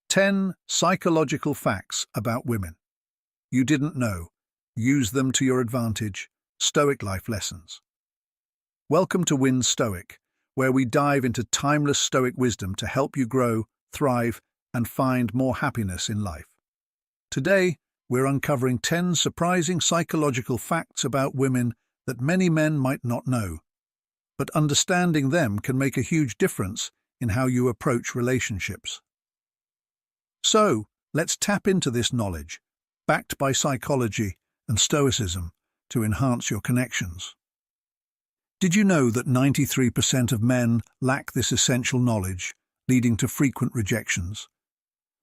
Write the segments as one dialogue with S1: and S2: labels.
S1: 10 psychological facts about women you didn't know. Use them to your advantage. Stoic life lessons. Welcome to Win Stoic, where we dive into timeless Stoic wisdom to help you grow, thrive, and find more happiness in life. Today, we're uncovering 10 surprising psychological facts about women that many men might not know. But understanding them can make a huge difference in how you approach relationships. So, let's tap into this knowledge, backed by psychology and Stoicism, to enhance your connections. Did you know that 93% of men lack this essential knowledge, leading to frequent rejections?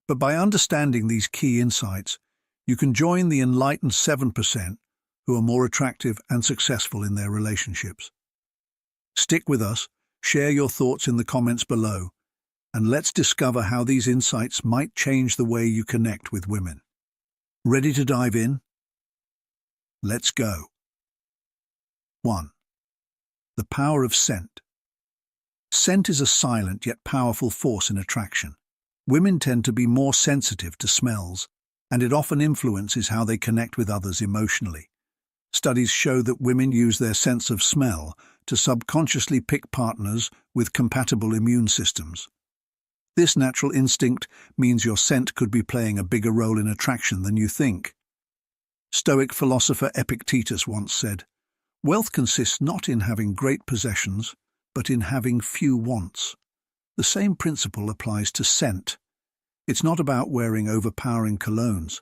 S1: But by understanding these key insights, you can join the enlightened 7% who are more attractive and successful in their relationships. Stick with us, share your thoughts in the comments below, and let's discover how these insights might change the way you connect with women. Ready to dive in? Let's go. 1. The power of scent. Scent is a silent yet powerful force in attraction. Women tend to be more sensitive to smells, and it often influences how they connect with others emotionally. Studies show that women use their sense of smell to subconsciously pick partners with compatible immune systems. This natural instinct means your scent could be playing a bigger role in attraction than you think. Stoic philosopher Epictetus once said, "Wealth consists not in having great possessions, but in having few wants." The same principle applies to scent. It's not about wearing overpowering colognes,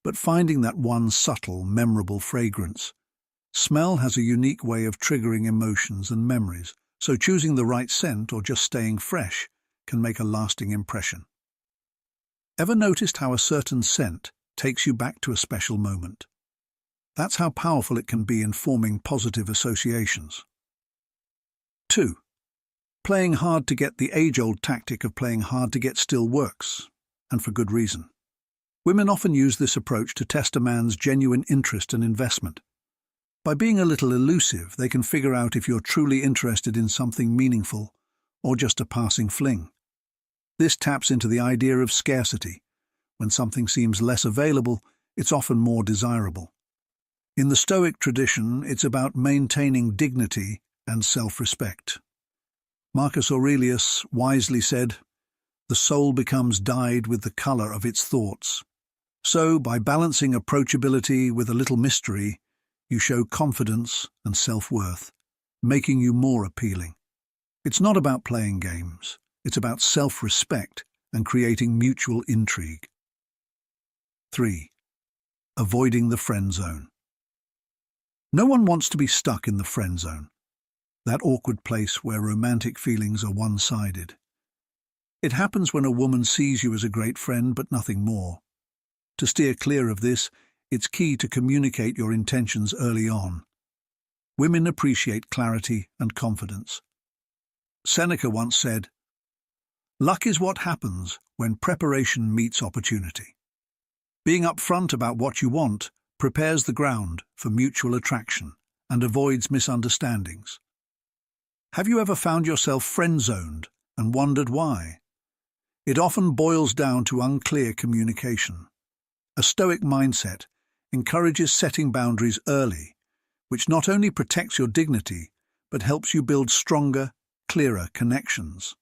S1: but finding that one subtle, memorable fragrance. Smell has a unique way of triggering emotions and memories, so choosing the right scent or just staying fresh can make a lasting impression. Ever noticed how a certain scent takes you back to a special moment? That's how powerful it can be in forming positive associations. 2. Playing hard to get. The age-old tactic of playing hard to get still works, and for good reason. Women often use this approach to test a man's genuine interest and investment. By being a little elusive, they can figure out if you're truly interested in something meaningful or just a passing fling. This taps into the idea of scarcity. When something seems less available, it's often more desirable. In the Stoic tradition, it's about maintaining dignity and self-respect. Marcus Aurelius wisely said, "The soul becomes dyed with the color of its thoughts." So, by balancing approachability with a little mystery, you show confidence and self-worth, making you more appealing. It's not about playing games. It's about self-respect and creating mutual intrigue. 3. Avoiding the friend zone. No one wants to be stuck in the friend zone, that awkward place where romantic feelings are one-sided. It happens when a woman sees you as a great friend but nothing more. To steer clear of this, it's key to communicate your intentions early on. Women appreciate clarity and confidence. Seneca once said, "Luck is what happens when preparation meets opportunity." Being upfront about what you want prepares the ground for mutual attraction and avoids misunderstandings. Have you ever found yourself friend-zoned and wondered why? It often boils down to unclear communication. A Stoic mindset encourages setting boundaries early, which not only protects your dignity, but helps you build stronger, clearer connections.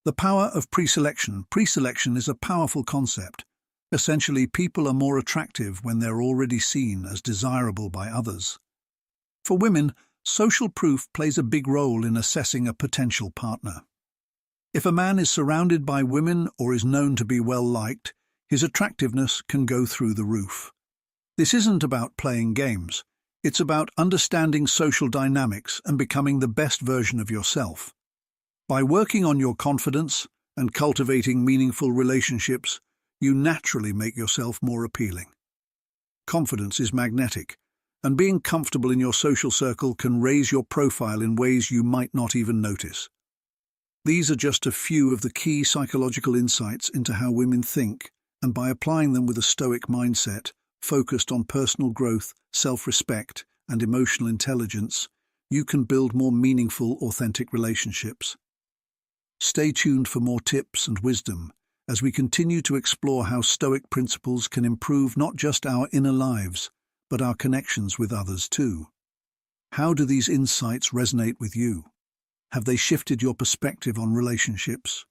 S1: The power of preselection. Preselection is a powerful concept. Essentially, people are more attractive when they're already seen as desirable by others. For women, social proof plays a big role in assessing a potential partner. If a man is surrounded by women or is known to be well-liked, his attractiveness can go through the roof. This isn't about playing games. It's about understanding social dynamics and becoming the best version of yourself. By working on your confidence and cultivating meaningful relationships, you naturally make yourself more appealing. Confidence is magnetic, and being comfortable in your social circle can raise your profile in ways you might not even notice. These are just a few of the key psychological insights into how women think, and by applying them with a Stoic mindset, focused on personal growth, self-respect, and emotional intelligence, you can build more meaningful, authentic relationships. Stay tuned for more tips and wisdom as we continue to explore how Stoic principles can improve not just our inner lives, but our connections with others too. How do these insights resonate with you? Have they shifted your perspective on relationships?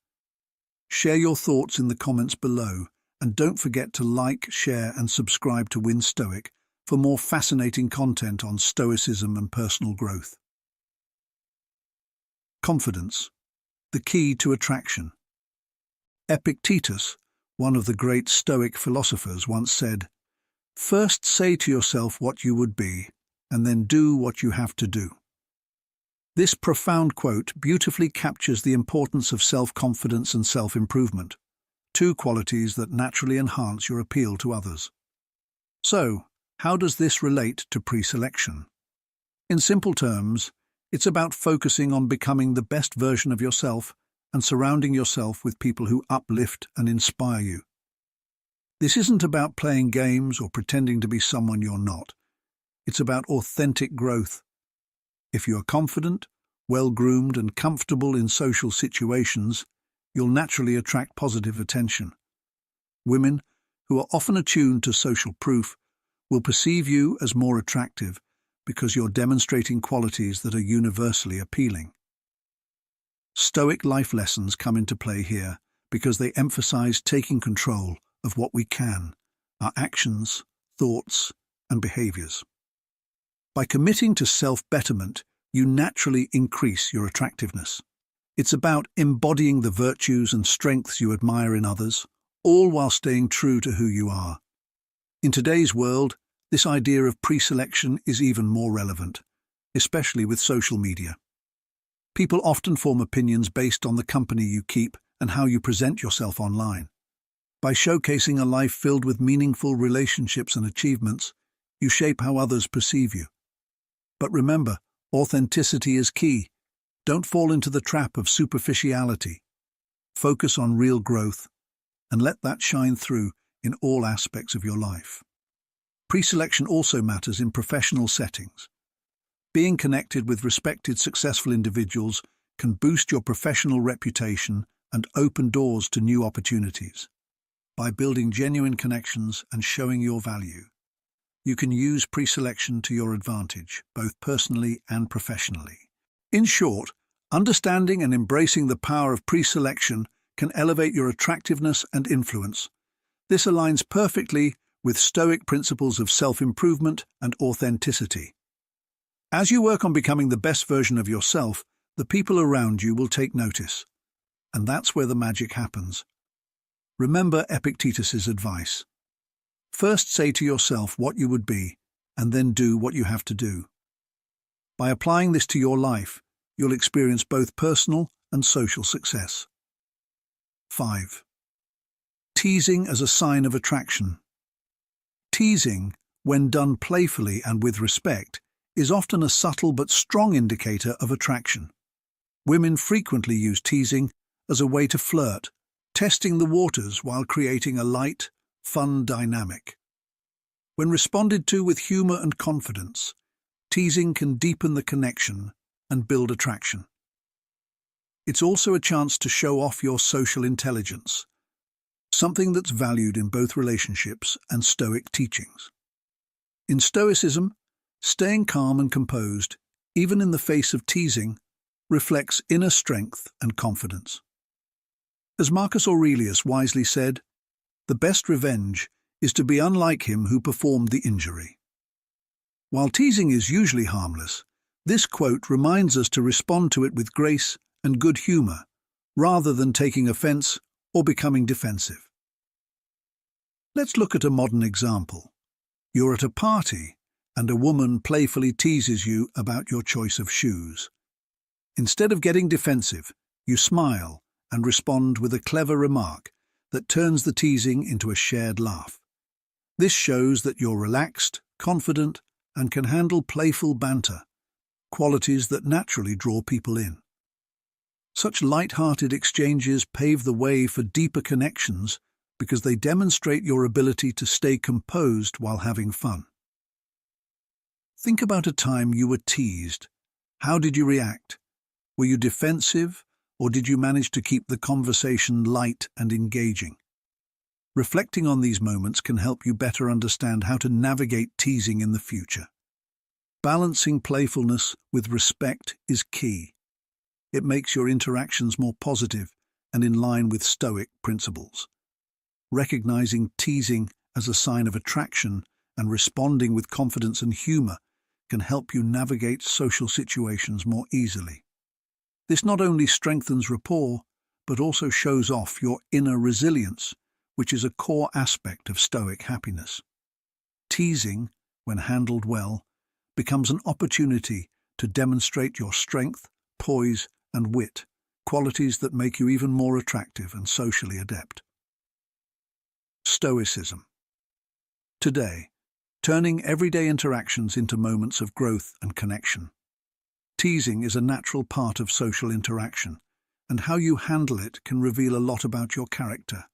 S1: Share your thoughts in the comments below, and don't forget to like, share, and subscribe to Win Stoic for more fascinating content on Stoicism and personal growth. Confidence, the key to attraction. Epictetus, one of the great Stoic philosophers, once said, "First say to yourself what you would be, and then do what you have to do." This profound quote beautifully captures the importance of self-confidence and self-improvement, two qualities that naturally enhance your appeal to others. So, how does this relate to pre-selection? In simple terms, it's about focusing on becoming the best version of yourself and surrounding yourself with people who uplift and inspire you. This isn't about playing games or pretending to be someone you're not. It's about authentic growth. If you are confident, well-groomed, and comfortable in social situations, you'll naturally attract positive attention. Women, who are often attuned to social proof, will perceive you as more attractive because you're demonstrating qualities that are universally appealing. Stoic life lessons come into play here because they emphasize taking control of what we can, our actions, thoughts, and behaviors. By committing to self-betterment, you naturally increase your attractiveness. It's about embodying the virtues and strengths you admire in others, all while staying true to who you are. In today's world, this idea of pre-selection is even more relevant, especially with social media. People often form opinions based on the company you keep and how you present yourself online. By showcasing a life filled with meaningful relationships and achievements, you shape how others perceive you. But remember, authenticity is key. Don't fall into the trap of superficiality. Focus on real growth, and let that shine through in all aspects of your life. Pre-selection also matters in professional settings. Being connected with respected, successful individuals can boost your professional reputation and open doors to new opportunities. By building genuine connections and showing your value, you can use pre-selection to your advantage, both personally and professionally. In short, understanding and embracing the power of pre-selection can elevate your attractiveness and influence. This aligns perfectly with Stoic principles of self-improvement and authenticity. As you work on becoming the best version of yourself, the people around you will take notice. And that's where the magic happens. Remember Epictetus's advice. First say to yourself what you would be, and then do what you have to do. By applying this to your life, you'll experience both personal and social success. 5. Teasing as a sign of attraction. Teasing, when done playfully and with respect, is often a subtle but strong indicator of attraction. Women frequently use teasing as a way to flirt, testing the waters while creating a light, fun dynamic. When responded to with humor and confidence, teasing can deepen the connection and build attraction. It's also a chance to show off your social intelligence, something that's valued in both relationships and Stoic teachings. In Stoicism, staying calm and composed, even in the face of teasing, reflects inner strength and confidence. As Marcus Aurelius wisely said, "The best revenge is to be unlike him who performed the injury." While teasing is usually harmless, this quote reminds us to respond to it with grace and good humor, rather than taking offense or becoming defensive. Let's look at a modern example. You're at a party, and a woman playfully teases you about your choice of shoes. Instead of getting defensive, you smile and respond with a clever remark that turns the teasing into a shared laugh. This shows that you're relaxed, confident, and can handle playful banter, qualities that naturally draw people in. Such light-hearted exchanges pave the way for deeper connections because they demonstrate your ability to stay composed while having fun. Think about a time you were teased. How did you react? Were you defensive, Or did you manage to keep the conversation light and engaging? Reflecting on these moments can help you better understand how to navigate teasing in the future. Balancing playfulness with respect is key. It makes your interactions more positive and in line with Stoic principles. Recognizing teasing as a sign of attraction and responding with confidence and humor can help you navigate social situations more easily. This not only strengthens rapport, but also shows off your inner resilience, which is a core aspect of Stoic happiness. Teasing, when handled well, becomes an opportunity to demonstrate your strength, poise, and wit, qualities that make you even more attractive and socially adept. Stoicism. Today, turning everyday interactions into moments of growth and connection. Teasing is a natural part of social interaction, and how you handle it can reveal a lot about your character.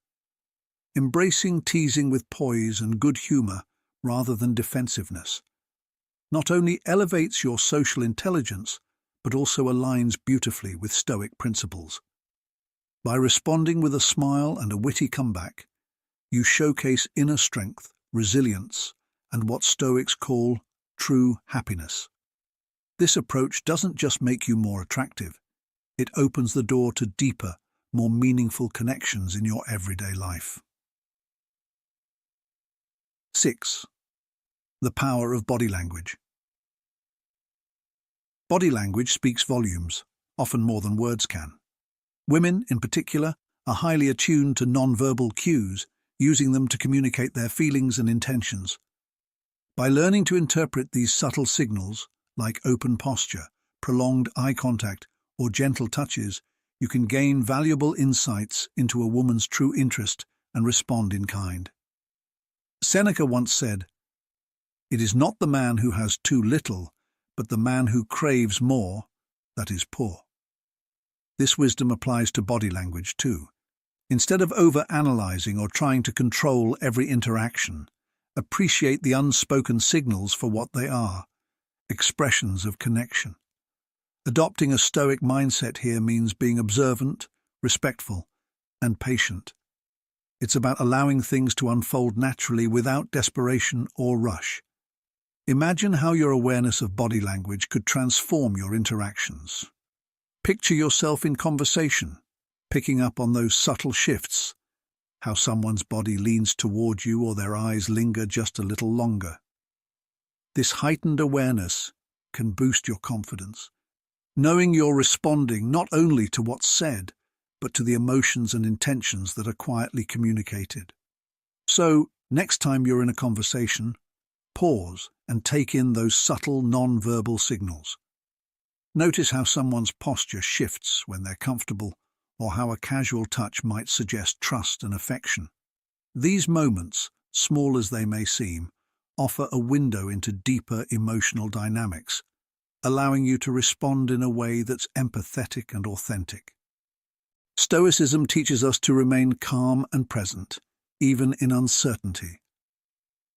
S1: Embracing teasing with poise and good humor rather than defensiveness not only elevates your social intelligence, but also aligns beautifully with Stoic principles. By responding with a smile and a witty comeback, you showcase inner strength, resilience, and what Stoics call true happiness. This approach doesn't just make you more attractive, it opens the door to deeper, more meaningful connections in your everyday life. 6. The power of body language. Body language speaks volumes, often more than words can. Women, in particular, are highly attuned to non-verbal cues, using them to communicate their feelings and intentions. By learning to interpret these subtle signals, like open posture, prolonged eye contact, or gentle touches, you can gain valuable insights into a woman's true interest and respond in kind. Seneca once said, "It is not the man who has too little, but the man who craves more, that is poor." This wisdom applies to body language too. Instead of over-analyzing or trying to control every interaction, appreciate the unspoken signals for what they are, expressions of connection. Adopting a Stoic mindset here means being observant, respectful, and patient. It's about allowing things to unfold naturally without desperation or rush. Imagine how your awareness of body language could transform your interactions. Picture yourself in conversation, picking up on those subtle shifts, how someone's body leans toward you or their eyes linger just a little longer. This heightened awareness can boost your confidence, knowing you're responding not only to what's said, but to the emotions and intentions that are quietly communicated. So, next time you're in a conversation, pause and take in those subtle non-verbal signals. Notice how someone's posture shifts when they're comfortable, or how a casual touch might suggest trust and affection. These moments, small as they may seem, offer a window into deeper emotional dynamics, allowing you to respond in a way that's empathetic and authentic. Stoicism teaches us to remain calm and present, even in uncertainty.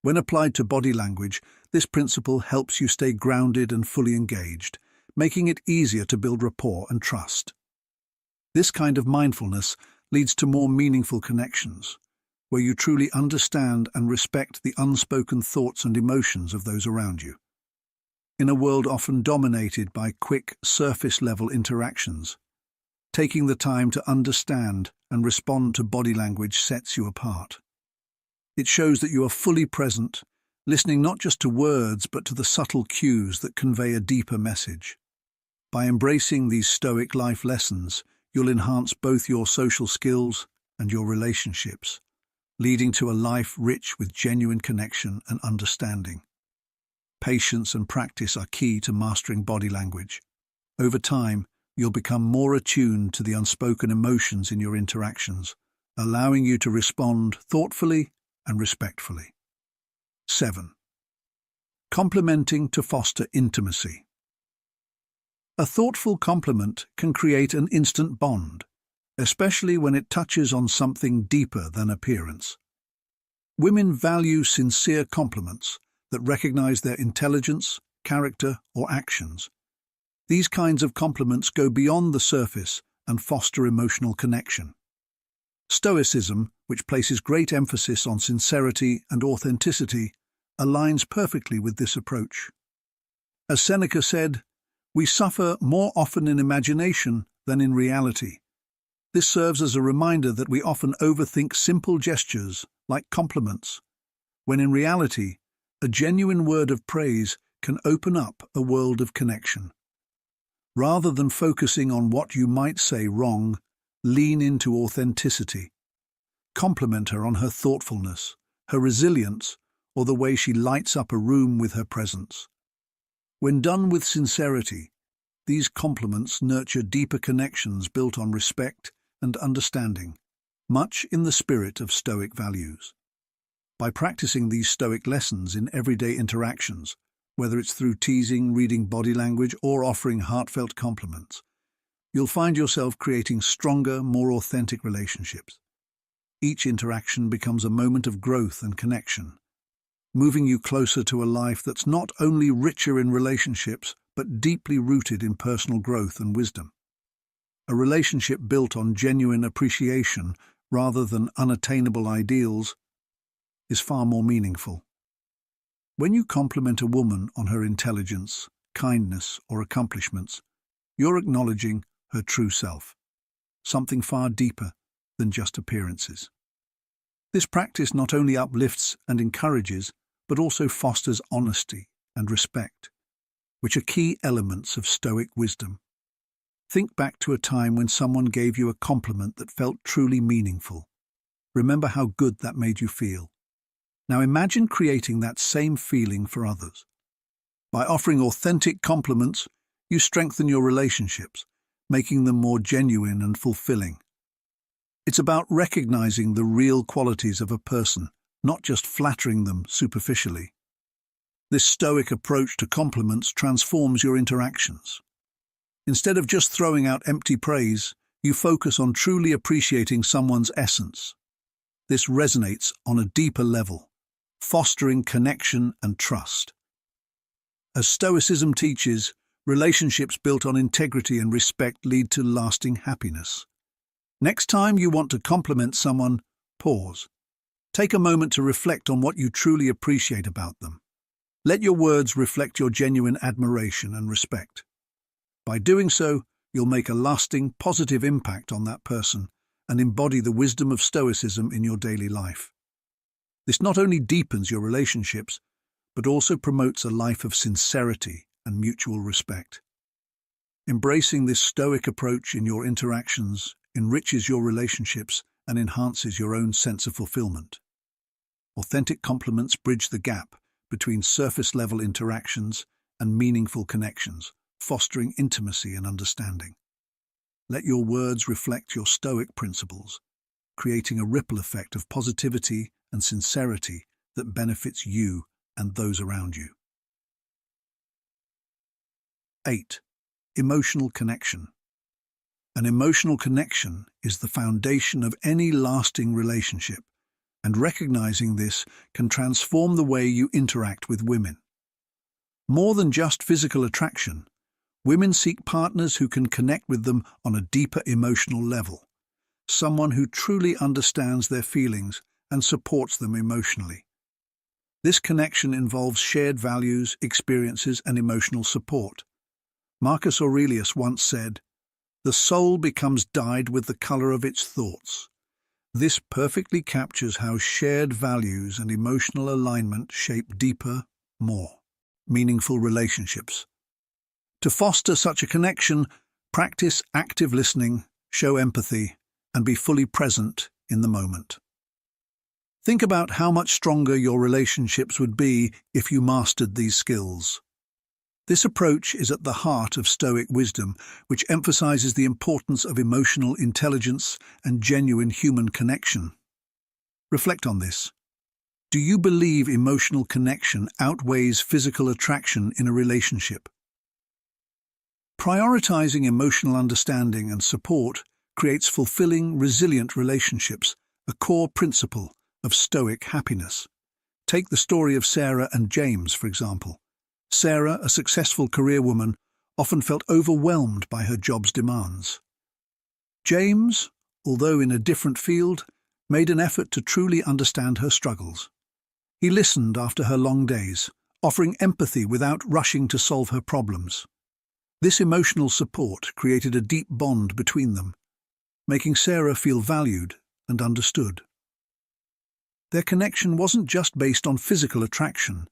S1: When applied to body language, this principle helps you stay grounded and fully engaged, making it easier to build rapport and trust. This kind of mindfulness leads to more meaningful connections, where you truly understand and respect the unspoken thoughts and emotions of those around you. In a world often dominated by quick, surface-level interactions, taking the time to understand and respond to body language sets you apart. It shows that you are fully present, listening not just to words but to the subtle cues that convey a deeper message. By embracing these Stoic life lessons, you'll enhance both your social skills and your relationships, leading to a life rich with genuine connection and understanding. Patience and practice are key to mastering body language. Over time, you'll become more attuned to the unspoken emotions in your interactions, allowing you to respond thoughtfully and respectfully. 7. Complimenting to foster intimacy. A thoughtful compliment can create an instant bond, especially when it touches on something deeper than appearance. Women value sincere compliments that recognize their intelligence, character, or actions. These kinds of compliments go beyond the surface and foster emotional connection. Stoicism, which places great emphasis on sincerity and authenticity, aligns perfectly with this approach. As Seneca said, "We suffer more often in imagination than in reality." This serves as a reminder that we often overthink simple gestures, like compliments, when in reality, a genuine word of praise can open up a world of connection. Rather than focusing on what you might say wrong, lean into authenticity. Compliment her on her thoughtfulness, her resilience, or the way she lights up a room with her presence. When done with sincerity, these compliments nurture deeper connections built on respect and understanding, much in the spirit of Stoic values. By practicing these Stoic lessons in everyday interactions, whether it's through teasing, reading body language, or offering heartfelt compliments, you'll find yourself creating stronger, more authentic relationships. Each interaction becomes a moment of growth and connection, moving you closer to a life that's not only richer in relationships, but deeply rooted in personal growth and wisdom. A relationship built on genuine appreciation rather than unattainable ideals is far more meaningful. When you compliment a woman on her intelligence, kindness, or accomplishments, you're acknowledging her true self, something far deeper than just appearances. This practice not only uplifts and encourages, but also fosters honesty and respect, which are key elements of Stoic wisdom. Think back to a time when someone gave you a compliment that felt truly meaningful. Remember how good that made you feel. Now imagine creating that same feeling for others. By offering authentic compliments, you strengthen your relationships, making them more genuine and fulfilling. It's about recognizing the real qualities of a person, not just flattering them superficially. This Stoic approach to compliments transforms your interactions. Instead of just throwing out empty praise, you focus on truly appreciating someone's essence. This resonates on a deeper level, fostering connection and trust. As Stoicism teaches, relationships built on integrity and respect lead to lasting happiness. Next time you want to compliment someone, pause. Take a moment to reflect on what you truly appreciate about them. Let your words reflect your genuine admiration and respect. By doing so, you'll make a lasting, positive impact on that person and embody the wisdom of Stoicism in your daily life. This not only deepens your relationships, but also promotes a life of sincerity and mutual respect. Embracing this Stoic approach in your interactions enriches your relationships and enhances your own sense of fulfillment. Authentic compliments bridge the gap between surface-level interactions and meaningful connections, fostering intimacy and understanding. Let your words reflect your Stoic principles, creating a ripple effect of positivity and sincerity that benefits you and those around you. 8. Emotional connection. An emotional connection is the foundation of any lasting relationship, and recognizing this can transform the way you interact with women. More than just physical attraction, women seek partners who can connect with them on a deeper emotional level, someone who truly understands their feelings and supports them emotionally. This connection involves shared values, experiences, and emotional support. Marcus Aurelius once said, "The soul becomes dyed with the color of its thoughts." This perfectly captures how shared values and emotional alignment shape deeper, more meaningful relationships. To foster such a connection, practice active listening, show empathy, and be fully present in the moment. Think about how much stronger your relationships would be if you mastered these skills. This approach is at the heart of Stoic wisdom, which emphasizes the importance of emotional intelligence and genuine human connection. Reflect on this. Do you believe emotional connection outweighs physical attraction in a relationship? Prioritizing emotional understanding and support creates fulfilling, resilient relationships, a core principle of Stoic happiness. Take the story of Sarah and James, for example. Sarah, a successful career woman, often felt overwhelmed by her job's demands. James, although in a different field, made an effort to truly understand her struggles. He listened after her long days, offering empathy without rushing to solve her problems. This emotional support created a deep bond between them, making Sarah feel valued and understood. Their connection wasn't just based on physical attraction,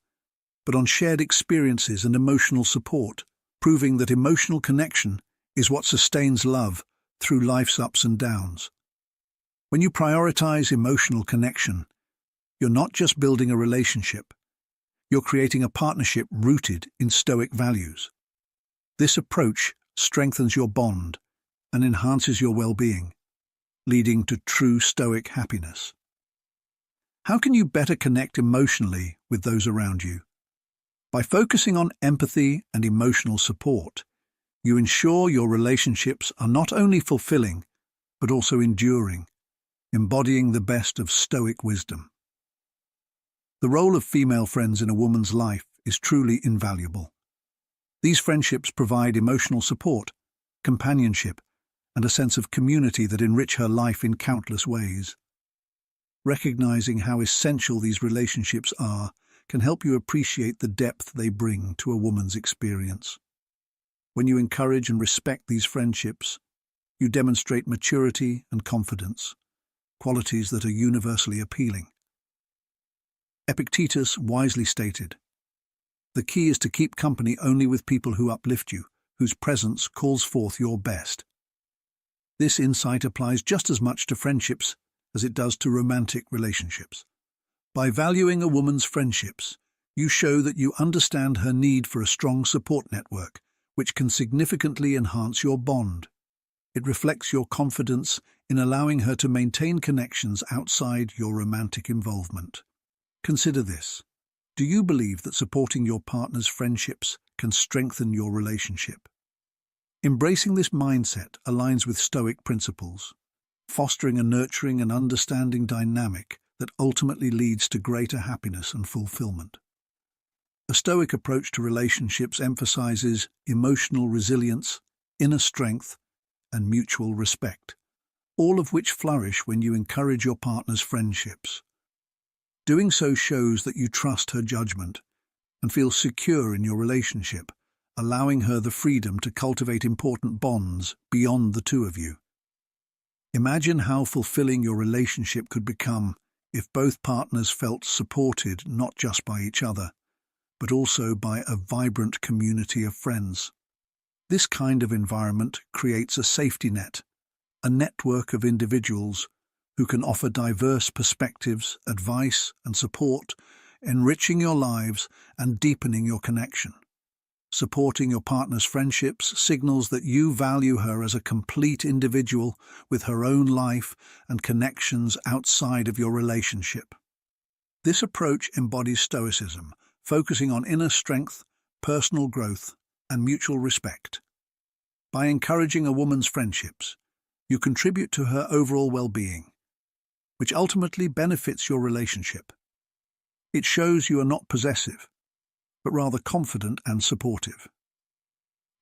S1: but on shared experiences and emotional support, proving that emotional connection is what sustains love through life's ups and downs. When you prioritize emotional connection, you're not just building a relationship, you're creating a partnership rooted in Stoic values. This approach strengthens your bond and enhances your well-being, leading to true Stoic happiness. How can you better connect emotionally with those around you? By focusing on empathy and emotional support, you ensure your relationships are not only fulfilling, but also enduring, embodying the best of Stoic wisdom. The role of female friends in a woman's life is truly invaluable. These friendships provide emotional support, companionship, and a sense of community that enrich her life in countless ways. Recognizing how essential these relationships are can help you appreciate the depth they bring to a woman's experience. When you encourage and respect these friendships, you demonstrate maturity and confidence, qualities that are universally appealing. Epictetus wisely stated, "The key is to keep company only with people who uplift you, whose presence calls forth your best." This insight applies just as much to friendships as it does to romantic relationships. By valuing a woman's friendships, you show that you understand her need for a strong support network, which can significantly enhance your bond. It reflects your confidence in allowing her to maintain connections outside your romantic involvement. Consider this. Do you believe that supporting your partner's friendships can strengthen your relationship? Embracing this mindset aligns with Stoic principles, fostering a nurturing and understanding dynamic that ultimately leads to greater happiness and fulfillment. A Stoic approach to relationships emphasizes emotional resilience, inner strength, and mutual respect, all of which flourish when you encourage your partner's friendships. Doing so shows that you trust her judgment and feel secure in your relationship, allowing her the freedom to cultivate important bonds beyond the two of you. Imagine how fulfilling your relationship could become if both partners felt supported not just by each other, but also by a vibrant community of friends. This kind of environment creates a safety net, a network of individuals who can offer diverse perspectives, advice, and support, enriching your lives and deepening your connection. Supporting your partner's friendships signals that you value her as a complete individual with her own life and connections outside of your relationship. This approach embodies Stoicism, focusing on inner strength, personal growth, and mutual respect. By encouraging a woman's friendships, you contribute to her overall well-being, which ultimately benefits your relationship. It shows you are not possessive, but rather confident and supportive.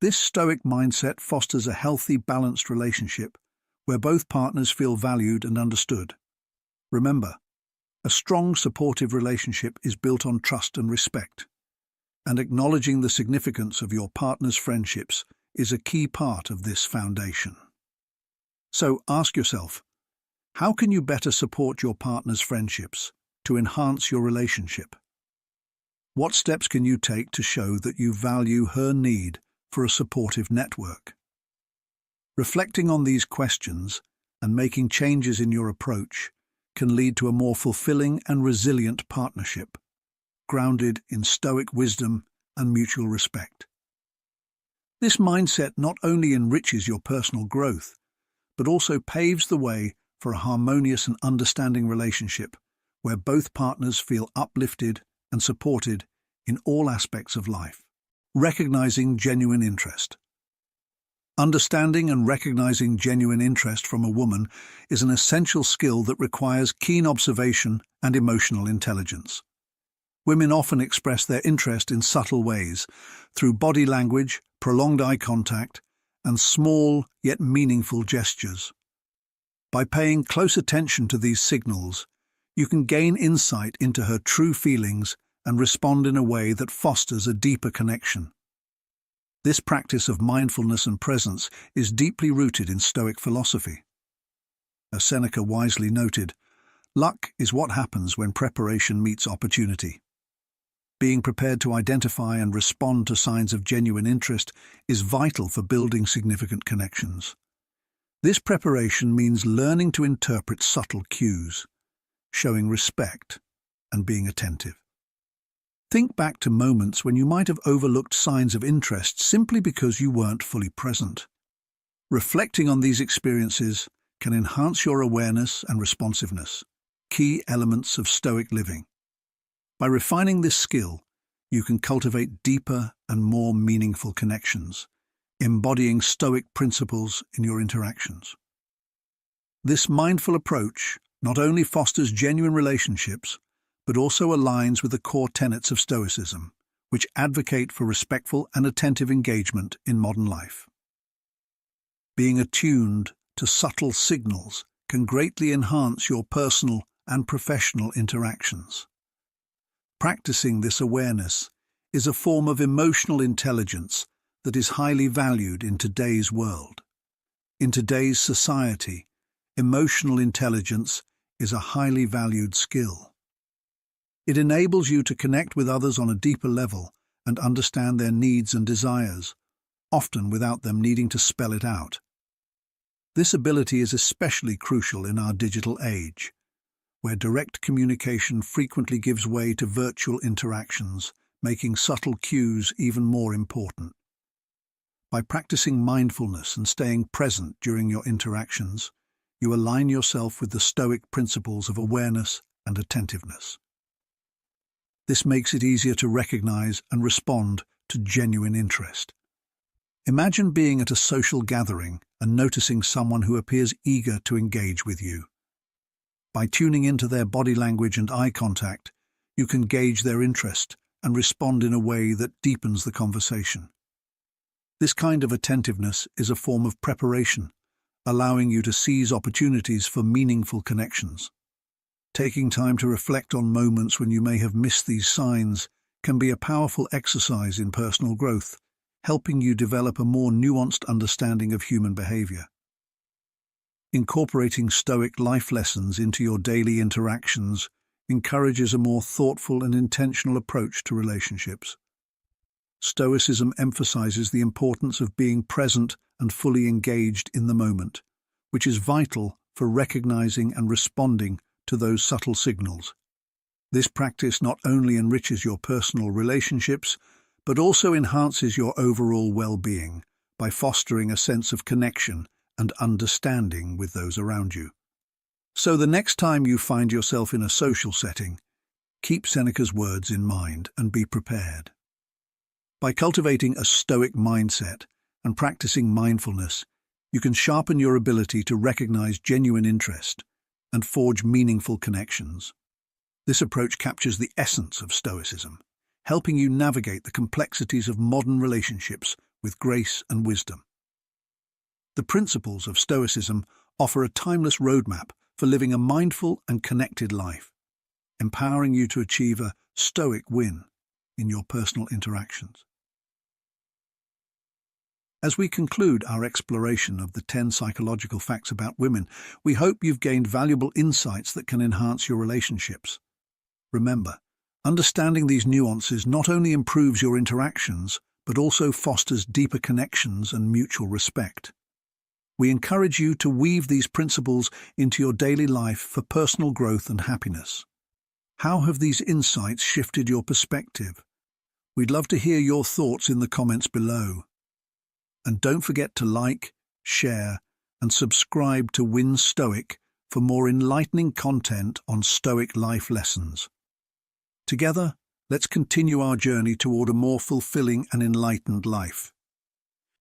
S1: This Stoic mindset fosters a healthy, balanced relationship where both partners feel valued and understood. Remember, a strong, supportive relationship is built on trust and respect, and acknowledging the significance of your partner's friendships is a key part of this foundation. So ask yourself, how can you better support your partner's friendships to enhance your relationship? What steps can you take to show that you value her need for a supportive network? Reflecting on these questions and making changes in your approach can lead to a more fulfilling and resilient partnership, grounded in Stoic wisdom and mutual respect. This mindset not only enriches your personal growth, but also paves the way for a harmonious and understanding relationship where both partners feel uplifted and supported in all aspects of life. Recognizing genuine interest. Understanding and recognizing genuine interest from a woman is an essential skill that requires keen observation and emotional intelligence. Women often express their interest in subtle ways, through body language, prolonged eye contact, and small yet meaningful gestures. By paying close attention to these signals, you can gain insight into her true feelings and respond in a way that fosters a deeper connection. This practice of mindfulness and presence is deeply rooted in Stoic philosophy. As Seneca wisely noted, luck is what happens when preparation meets opportunity. Being prepared to identify and respond to signs of genuine interest is vital for building significant connections. This preparation means learning to interpret subtle cues, showing respect, and being attentive. Think back to moments when you might have overlooked signs of interest simply because you weren't fully present. Reflecting on these experiences can enhance your awareness and responsiveness, key elements of Stoic living. By refining this skill, you can cultivate deeper and more meaningful connections, embodying Stoic principles in your interactions. This mindful approach not only fosters genuine relationships, but also aligns with the core tenets of Stoicism, which advocate for respectful and attentive engagement in modern life. Being attuned to subtle signals can greatly enhance your personal and professional interactions. Practicing this awareness is a form of emotional intelligence that is highly valued in today's world. In today's society, emotional intelligence is a highly valued skill. It enables you to connect with others on a deeper level and understand their needs and desires, often without them needing to spell it out. This ability is especially crucial in our digital age, where direct communication frequently gives way to virtual interactions, making subtle cues even more important. By practicing mindfulness and staying present during your interactions, you align yourself with the Stoic principles of awareness and attentiveness. This makes it easier to recognize and respond to genuine interest. Imagine being at a social gathering and noticing someone who appears eager to engage with you. By tuning into their body language and eye contact, you can gauge their interest and respond in a way that deepens the conversation. This kind of attentiveness is a form of preparation, allowing you to seize opportunities for meaningful connections. Taking time to reflect on moments when you may have missed these signs can be a powerful exercise in personal growth, helping you develop a more nuanced understanding of human behavior. Incorporating Stoic life lessons into your daily interactions encourages a more thoughtful and intentional approach to relationships. Stoicism emphasizes the importance of being present and fully engaged in the moment, which is vital for recognizing and responding to those subtle signals. This practice not only enriches your personal relationships, but also enhances your overall well-being by fostering a sense of connection and understanding with those around you. So the next time you find yourself in a social setting, keep Seneca's words in mind and be prepared. By cultivating a Stoic mindset and practicing mindfulness, you can sharpen your ability to recognize genuine interest and forge meaningful connections. This approach captures the essence of Stoicism, helping you navigate the complexities of modern relationships with grace and wisdom. The principles of Stoicism offer a timeless roadmap for living a mindful and connected life, empowering you to achieve a Stoic win in your personal interactions. As we conclude our exploration of the 10 psychological facts about women, we hope you've gained valuable insights that can enhance your relationships. Remember, understanding these nuances not only improves your interactions, but also fosters deeper connections and mutual respect. We encourage you to weave these principles into your daily life for personal growth and happiness. How have these insights shifted your perspective? We'd love to hear your thoughts in the comments below. And don't forget to like, share, and subscribe to Win Stoic for more enlightening content on Stoic life lessons. Together, let's continue our journey toward a more fulfilling and enlightened life.